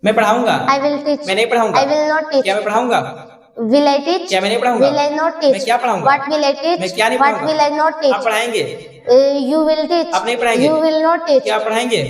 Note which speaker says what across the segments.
Speaker 1: मैं पढ़ाऊंगा।
Speaker 2: I will teach.
Speaker 1: मैं नहीं पढ़ाऊंगा।
Speaker 2: I will not teach.
Speaker 1: क्या मैं पढ़ाऊंगा?
Speaker 2: Will I teach?
Speaker 1: क्या मैं नहीं पढ़ाऊंगा?
Speaker 2: Will I not teach?
Speaker 1: मैं क्या पढ़ाऊंगा?
Speaker 2: What will I teach?
Speaker 1: मैं क्या नहीं
Speaker 2: What
Speaker 1: पढ़ाऊंगा?
Speaker 2: will I not teach?
Speaker 1: आप पढ़ाएंगे।
Speaker 2: You will teach.
Speaker 1: आप नहीं पढ़ाएंगे।
Speaker 2: You will not teach.
Speaker 1: क्या आप पढ़ाएंगे?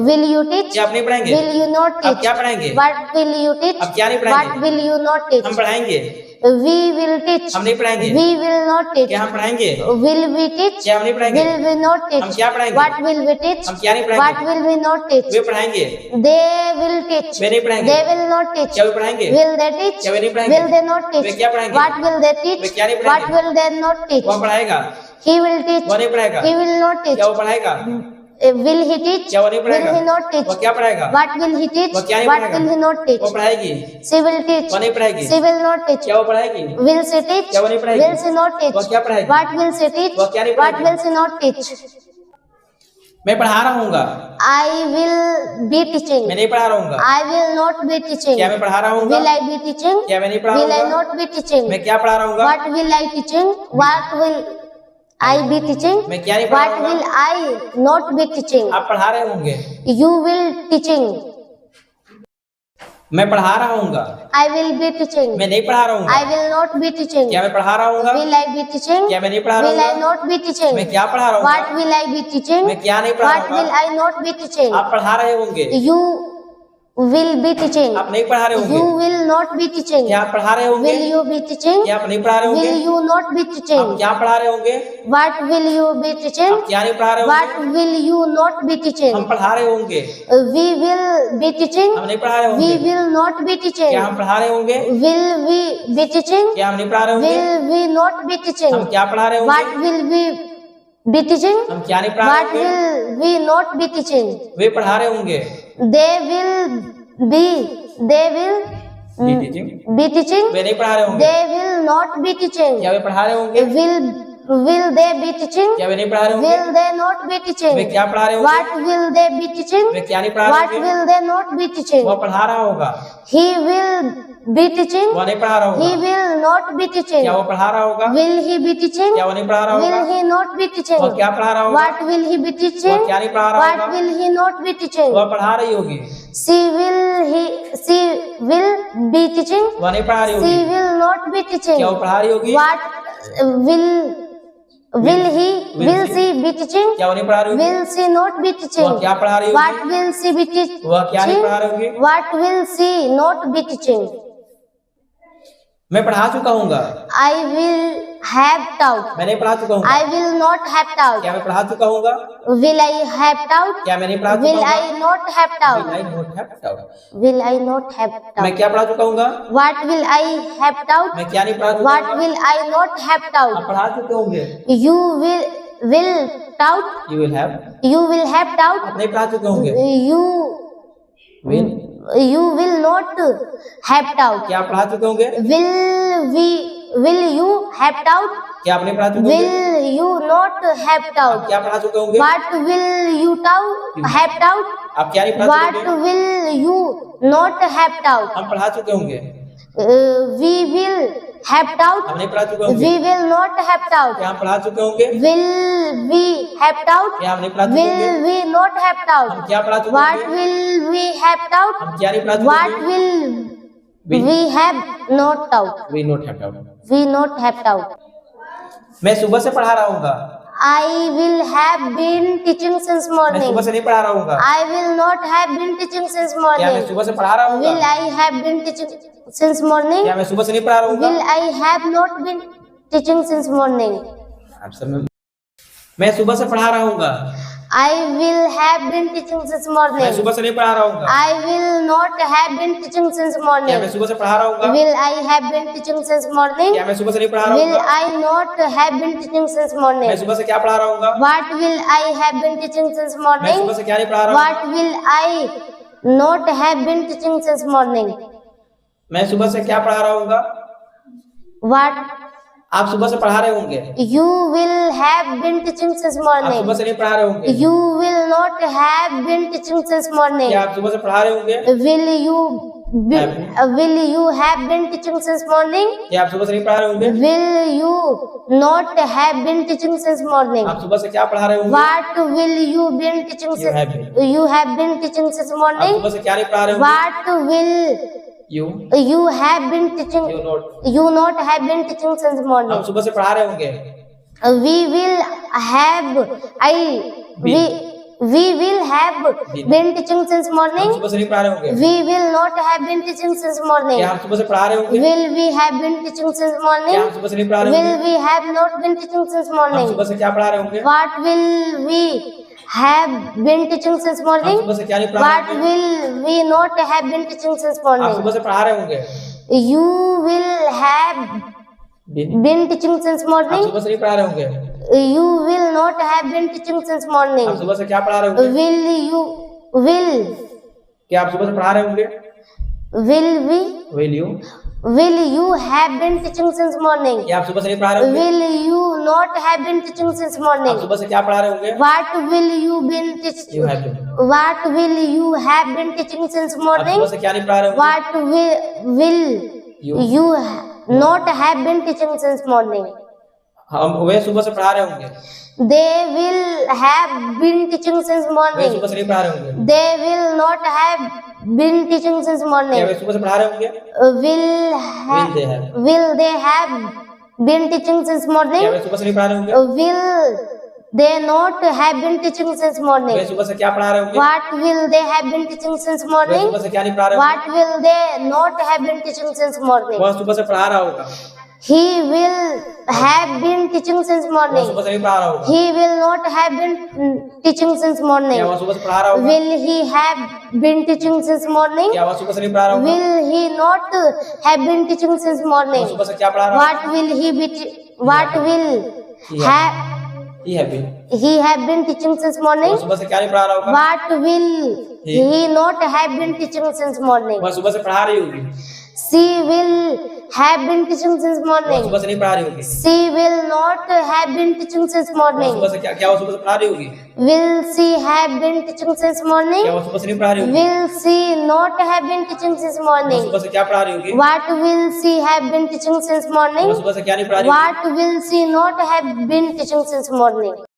Speaker 2: Will you teach?
Speaker 1: क्या आप नहीं पढ़ाएंगे?
Speaker 2: Will you not
Speaker 1: आप
Speaker 2: teach?
Speaker 1: क्या पढ़ाएंगे?
Speaker 2: What will you teach?
Speaker 1: आप क्या नहीं पढ़ाएंगे?
Speaker 2: What will you not teach?
Speaker 1: हम पढ़ाएंगे।
Speaker 2: We will teach.
Speaker 1: हम नहीं पढ़ाएंगे।
Speaker 2: We will not teach.
Speaker 1: क्या हम पढ़ाएंगे?
Speaker 2: Will we teach?
Speaker 1: क्या हम नहीं पढ़ाएंगे?
Speaker 2: Will we not teach?
Speaker 1: हम क्या पढ़ाएंगे?
Speaker 2: What will we teach?
Speaker 1: हम क्या नहीं पढ़ाएंगे?
Speaker 2: What will we not teach?
Speaker 1: वे पढ़ाएंगे।
Speaker 2: They will teach.
Speaker 1: वे नहीं पढ़ाएंगे।
Speaker 2: They will not teach.
Speaker 1: क्या वे पढ़ाएंगे?
Speaker 2: Will they teach?
Speaker 1: क्या वे नहीं पढ़ाएंगे?
Speaker 2: Will they not teach?
Speaker 1: वे क्या पढ़ाएंगे?
Speaker 2: What will they teach?
Speaker 1: वे क्या नहीं
Speaker 2: What
Speaker 1: पढ़ाएंगे?
Speaker 2: will they not teach?
Speaker 1: वो पढ़ाएगा।
Speaker 2: He will teach.
Speaker 1: वो नहीं पढ़ाएगा।
Speaker 2: He will not teach.
Speaker 1: क्या वो पढ़ाएगा?
Speaker 2: Will he teach?
Speaker 1: क्या वो नहीं पढ़ाएगा?
Speaker 2: Will he not teach?
Speaker 1: वो क्या पढ़ाएगा?
Speaker 2: What will he teach?
Speaker 1: वो क्या नहीं
Speaker 2: What
Speaker 1: पढ़ाएगा?
Speaker 2: will he not teach?
Speaker 1: वो पढ़ाएगी।
Speaker 2: She will teach.
Speaker 1: वो नहीं पढ़ाएगी।
Speaker 2: She will not teach.
Speaker 1: क्या वो पढ़ाएगी?
Speaker 2: Will she teach?
Speaker 1: क्या वो नहीं पढ़ाएगी?
Speaker 2: Will she not teach?
Speaker 1: वो क्या पढ़ाएगी?
Speaker 2: What will she teach?
Speaker 1: वो क्या नहीं
Speaker 2: What
Speaker 1: पढ़ाएगी?
Speaker 2: will she not teach?
Speaker 1: मैं पढ़ा रहा हूँगा।
Speaker 2: I will be teaching.
Speaker 1: मैं नहीं पढ़ा रहा हूँगा।
Speaker 2: I will not be teaching.
Speaker 1: क्या मैं पढ़ा रहा हूँगा?
Speaker 2: Will I be teaching?
Speaker 1: क्या मैं नहीं पढ़ा
Speaker 2: Will I
Speaker 1: रहा हूँगा?
Speaker 2: not be teaching?
Speaker 1: मैं क्या पढ़ा रहा हूँगा?
Speaker 2: What will I teaching? What will I be teaching?
Speaker 1: मैं क्या नहीं पढ़ा
Speaker 2: What
Speaker 1: रहा
Speaker 2: will
Speaker 1: हूँगा?
Speaker 2: I not be teaching?
Speaker 1: आप पढ़ा रहे होंगे।
Speaker 2: You will teaching.
Speaker 1: मैं पढ़ा रहा हूँगा।
Speaker 2: I will be teaching.
Speaker 1: मैं नहीं पढ़ा रहा हूँगा।
Speaker 2: I will not be teaching.
Speaker 1: क्या मैं पढ़ा रहा हूँगा?
Speaker 2: Will I be teaching?
Speaker 1: क्या मैं नहीं पढ़ा रहा
Speaker 2: Will I
Speaker 1: हूँगा?
Speaker 2: not be teaching?
Speaker 1: मैं क्या पढ़ा रहा
Speaker 2: What
Speaker 1: हूँगा?
Speaker 2: will I be teaching?
Speaker 1: मैं क्या नहीं पढ़ा
Speaker 2: What
Speaker 1: रहा
Speaker 2: will
Speaker 1: हूँगा?
Speaker 2: I not be teaching?
Speaker 1: आप पढ़ा रहे होंगे।
Speaker 2: You will be teaching.
Speaker 1: आप नहीं पढ़ा रहे
Speaker 2: You
Speaker 1: होंगे।
Speaker 2: will not be teaching.
Speaker 1: क्या आप पढ़ा रहे होंगे?
Speaker 2: Will you be teaching?
Speaker 1: क्या आप नहीं पढ़ा रहे होंगे?
Speaker 2: Will you not be
Speaker 1: आप
Speaker 2: teaching?
Speaker 1: क्या पढ़ा रहे होंगे?
Speaker 2: What will you be teaching?
Speaker 1: आप क्या नहीं पढ़ा रहे
Speaker 2: What
Speaker 1: होंगे?
Speaker 2: will you not be teaching?
Speaker 1: हम पढ़ा रहे होंगे।
Speaker 2: We will be teaching.
Speaker 1: हम नहीं पढ़ा रहे
Speaker 2: We
Speaker 1: होंगे।
Speaker 2: will not be teaching.
Speaker 1: क्या हम पढ़ा रहे होंगे?
Speaker 2: Will we be teaching?
Speaker 1: क्या हम नहीं पढ़ा रहे होंगे?
Speaker 2: Will we not be teaching?
Speaker 1: हम क्या पढ़ा रहे
Speaker 2: What
Speaker 1: होंगे?
Speaker 2: will we be teaching?
Speaker 1: हम क्या नहीं पढ़ा रहे
Speaker 2: What
Speaker 1: होंगे?
Speaker 2: will we not be teaching?
Speaker 1: वे पढ़ा रहे होंगे।
Speaker 2: They will
Speaker 1: Be teaching?
Speaker 2: be teaching.
Speaker 1: वे नहीं पढ़ा रहे होंगे।
Speaker 2: They will not be teaching.
Speaker 1: क्या वे पढ़ा रहे होंगे?
Speaker 2: Will they be teaching?
Speaker 1: क्या वे नहीं पढ़ा रहे होंगे?
Speaker 2: Will they not be teaching?
Speaker 1: वे क्या पढ़ा रहे होंगे?
Speaker 2: What will they be teaching?
Speaker 1: वे क्या नहीं पढ़ा रहे
Speaker 2: What
Speaker 1: होंगे?
Speaker 2: will they not be teaching?
Speaker 1: वो पढ़ा रहा होगा।
Speaker 2: He will be teaching.
Speaker 1: वो नहीं पढ़ा रहा
Speaker 2: He
Speaker 1: होगा।
Speaker 2: will not be teaching.
Speaker 1: क्या वो पढ़ा रहा होगा?
Speaker 2: Will he be teaching?
Speaker 1: क्या वो नहीं पढ़ा रहा
Speaker 2: Will
Speaker 1: होगा?
Speaker 2: he not be teaching?
Speaker 1: वो क्या पढ़ा रहा होगा?
Speaker 2: What will he be teaching?
Speaker 1: वो क्या नहीं पढ़ा रहा
Speaker 2: What
Speaker 1: होगा?
Speaker 2: will he not be teaching?
Speaker 1: वो पढ़ा रही होगी।
Speaker 2: She will be teaching.
Speaker 1: वो नहीं पढ़ा रही
Speaker 2: She
Speaker 1: होगी।
Speaker 2: will not be teaching.
Speaker 1: क्या वो पढ़ा रही होगी?
Speaker 2: What will she be teaching?
Speaker 1: क्या वो नहीं पढ़ा रही होगी?
Speaker 2: Will she not be teaching?
Speaker 1: वो क्या पढ़ा रही
Speaker 2: What
Speaker 1: होगी?
Speaker 2: will she be teaching?
Speaker 1: वो क्या नहीं पढ़ा रही होगी?
Speaker 2: What will she not be teaching?
Speaker 1: मैं पढ़ा चुका हूँगा।
Speaker 2: I will have taught.
Speaker 1: मैं नहीं पढ़ा चुका हूँ।
Speaker 2: I will not have taught.
Speaker 1: क्या मैं पढ़ा चुका हूँगा?
Speaker 2: Will I have taught?
Speaker 1: क्या मैं नहीं पढ़ा चुका
Speaker 2: Will
Speaker 1: हूँगा?
Speaker 2: I not have
Speaker 1: Will
Speaker 2: taught?
Speaker 1: I not have taught?
Speaker 2: Will I not have
Speaker 1: मैं
Speaker 2: taught?
Speaker 1: क्या पढ़ा चुका हूँगा?
Speaker 2: What will I have taught?
Speaker 1: मैं क्या नहीं पढ़ा चुका
Speaker 2: What
Speaker 1: हूँगा?
Speaker 2: will I not have
Speaker 1: आप
Speaker 2: taught?
Speaker 1: पढ़ा चुके होंगे।
Speaker 2: You will taught.
Speaker 1: You will have।
Speaker 2: You will have taught.
Speaker 1: आप नहीं पढ़ा चुके होंगे।
Speaker 2: You will not have taught.
Speaker 1: क्या आप पढ़ा चुके होंगे?
Speaker 2: Will you have taught?
Speaker 1: क्या आप नहीं पढ़ा चुके होंगे?
Speaker 2: Will you not have
Speaker 1: आप
Speaker 2: taught?
Speaker 1: क्या पढ़ा चुके होंगे?
Speaker 2: What will you have taught?
Speaker 1: आप क्या नहीं पढ़ा
Speaker 2: What
Speaker 1: चुके होंगे?
Speaker 2: will you not have taught?
Speaker 1: हम पढ़ा चुके होंगे।
Speaker 2: We will have taught.
Speaker 1: हम नहीं पढ़ा चुके होंगे।
Speaker 2: We will not have taught.
Speaker 1: क्या हम पढ़ा चुके होंगे?
Speaker 2: Will we have taught?
Speaker 1: क्या हम नहीं पढ़ा चुके होंगे?
Speaker 2: Will we not have
Speaker 1: हम
Speaker 2: taught?
Speaker 1: क्या पढ़ा चुके
Speaker 2: What
Speaker 1: होंगे?
Speaker 2: will we have taught?
Speaker 1: हम क्या नहीं पढ़ा चुके
Speaker 2: What
Speaker 1: होंगे?
Speaker 2: will we have not taught?
Speaker 1: We not have taught।
Speaker 2: We not have taught.
Speaker 1: मैं सुबह से पढ़ा रहा हूँगा।
Speaker 2: I will have been teaching since
Speaker 1: मैं
Speaker 2: morning.
Speaker 1: सुबह से नहीं पढ़ा रहा हूँगा।
Speaker 2: I will not have been teaching since
Speaker 1: क्या मैं
Speaker 2: morning.
Speaker 1: सुबह से पढ़ा रहा हूँगा?
Speaker 2: Will I have been teaching since morning?
Speaker 1: क्या मैं सुबह से नहीं पढ़ा रहा हूँगा?
Speaker 2: Will I have not been teaching since morning?
Speaker 1: मैं सुबह से पढ़ा रहा हूँगा।
Speaker 2: I will have been teaching since
Speaker 1: मैं
Speaker 2: morning.
Speaker 1: सुबह से नहीं पढ़ा रहा हूँगा।
Speaker 2: I will not have been teaching since
Speaker 1: क्या
Speaker 2: morning.
Speaker 1: मैं सुबह से पढ़ा रहा हूँगा?
Speaker 2: Will I have been teaching since morning?
Speaker 1: क्या मैं सुबह से नहीं पढ़ा रहा
Speaker 2: Will
Speaker 1: हूँगा?
Speaker 2: I not have been teaching since
Speaker 1: मैं
Speaker 2: morning?
Speaker 1: सुबह से क्या पढ़ा रहा हूँगा?
Speaker 2: What will I have been teaching since
Speaker 1: मैं
Speaker 2: morning?
Speaker 1: सुबह से क्या नहीं पढ़ा रहा हूँ?
Speaker 2: What will I not have been teaching since morning?
Speaker 1: मैं सुबह से क्या पढ़ा रहा हूँगा?
Speaker 2: What
Speaker 1: आप सुबह से पढ़ा रहे होंगे।
Speaker 2: you will have been teaching since
Speaker 1: आप
Speaker 2: morning?
Speaker 1: सुबह से नहीं पढ़ा रहे होंगे।
Speaker 2: You will not have been teaching since morning?
Speaker 1: क्या आप सुबह से पढ़ा रहे होंगे?
Speaker 2: Will you will you have been teaching since morning?
Speaker 1: क्या आप सुबह से नहीं पढ़ा रहे होंगे?
Speaker 2: Will you not have been teaching since morning?
Speaker 1: आप सुबह से क्या पढ़ा रहे होंगे?
Speaker 2: What will you been teaching
Speaker 1: You have
Speaker 2: since you have been teaching since
Speaker 1: आप
Speaker 2: morning?
Speaker 1: सुबह से क्या नहीं पढ़ा रहे होंगे?
Speaker 2: What will
Speaker 1: You
Speaker 2: you have been teaching
Speaker 1: you not
Speaker 2: you not have been teaching since morning?
Speaker 1: आप सुबह से पढ़ा रहे होंगे?
Speaker 2: We will have we will have been teaching since
Speaker 1: आप
Speaker 2: morning.
Speaker 1: सुबह से नहीं पढ़ा रहे होंगे?
Speaker 2: We will not have been teaching since morning.
Speaker 1: क्या आप सुबह से पढ़ा रहे होंगे?
Speaker 2: Will we have been teaching since
Speaker 1: क्या
Speaker 2: morning?
Speaker 1: आप सुबह से नहीं पढ़ा रहे होंगे?
Speaker 2: Will we have not been teaching since
Speaker 1: आप
Speaker 2: morning?
Speaker 1: सुबह से क्या पढ़ा रहे होंगे?
Speaker 2: What will we have been teaching since
Speaker 1: आप
Speaker 2: morning?
Speaker 1: सुबह से क्या नहीं पढ़ा
Speaker 2: What
Speaker 1: रहे होंगे?
Speaker 2: will we not have been teaching since
Speaker 1: आप
Speaker 2: morning?
Speaker 1: सुबह से पढ़ा रहे होंगे?
Speaker 2: You will have
Speaker 1: bin
Speaker 2: been teaching since
Speaker 1: आप
Speaker 2: morning.
Speaker 1: सुबह से नहीं पढ़ा रहे होंगे?
Speaker 2: You will not have been teaching since morning.
Speaker 1: आप सुबह से क्या पढ़ा रहे होंगे?
Speaker 2: Will
Speaker 1: क्या आप सुबह से पढ़ा रहे होंगे?
Speaker 2: will you
Speaker 1: Will you
Speaker 2: have been teaching since morning?
Speaker 1: क्या आप सुबह से नहीं पढ़ा रहे होंगे?
Speaker 2: Will you not have been teaching since
Speaker 1: आप
Speaker 2: morning?
Speaker 1: सुबह से क्या पढ़ा रहे होंगे?
Speaker 2: What will you been teaching?
Speaker 1: You have been
Speaker 2: What will you have been teaching since
Speaker 1: आप
Speaker 2: morning?
Speaker 1: सुबह से क्या नहीं पढ़ा रहे होंगे?
Speaker 2: What will you not have been teaching since morning?
Speaker 1: हम वे सुबह से पढ़ा रहे होंगे?
Speaker 2: They will have been teaching since
Speaker 1: way
Speaker 2: morning.
Speaker 1: सुबह से नहीं पढ़ा रहे होंगे?
Speaker 2: They will not have been teaching since
Speaker 1: क्या
Speaker 2: morning.
Speaker 1: वे सुबह से पढ़ा रहे होंगे?
Speaker 2: Will they have been teaching since
Speaker 1: क्या
Speaker 2: morning?
Speaker 1: वे सुबह से नहीं पढ़ा रहे होंगे?
Speaker 2: Will they not have been teaching since
Speaker 1: way
Speaker 2: morning?
Speaker 1: सुबह से क्या पढ़ा रहे होंगे?
Speaker 2: What will they have been teaching since
Speaker 1: way
Speaker 2: morning?
Speaker 1: सुबह से क्या नहीं पढ़ा रहे होंगे?
Speaker 2: What will they not have been teaching since morning?
Speaker 1: वह सुबह से पढ़ा रहा होगा?
Speaker 2: He will have been teaching since
Speaker 1: वह
Speaker 2: morning.
Speaker 1: सुबह से नहीं पढ़ा रहा होगा?
Speaker 2: He will not have been teaching since
Speaker 1: क्या
Speaker 2: morning.
Speaker 1: वह सुबह से पढ़ा रहा होगा?
Speaker 2: Will he have been teaching since morning?
Speaker 1: क्या वह सुबह से नहीं पढ़ा रहा होगा?
Speaker 2: Will he not have been teaching since
Speaker 1: वह
Speaker 2: morning?
Speaker 1: सुबह से क्या पढ़ा रहा होगा?
Speaker 2: What will he be? What will have
Speaker 1: He have been
Speaker 2: he have been teaching since morning?
Speaker 1: वह सुबह से क्या नहीं पढ़ा रहा होगा?
Speaker 2: What will he not have been teaching since morning?
Speaker 1: वह सुबह से पढ़ा रही होगी?
Speaker 2: She will have been teaching since
Speaker 1: वह
Speaker 2: morning.
Speaker 1: सुबह से नहीं पढ़ा रही होगी?
Speaker 2: She will not have been teaching since
Speaker 1: वह
Speaker 2: morning.
Speaker 1: सुबह से क्या वह सुबह से पढ़ा रही होगी?
Speaker 2: Will she have been teaching since morning?
Speaker 1: क्या वह सुबह से नहीं पढ़ा रही होगी?
Speaker 2: Will she not have been teaching since
Speaker 1: वह
Speaker 2: morning?
Speaker 1: सुबह से क्या पढ़ा रही होगी?
Speaker 2: What will she have been teaching since
Speaker 1: वह
Speaker 2: morning?
Speaker 1: सुबह से क्या नहीं पढ़ा रही होगी?
Speaker 2: What will she not have been teaching since morning?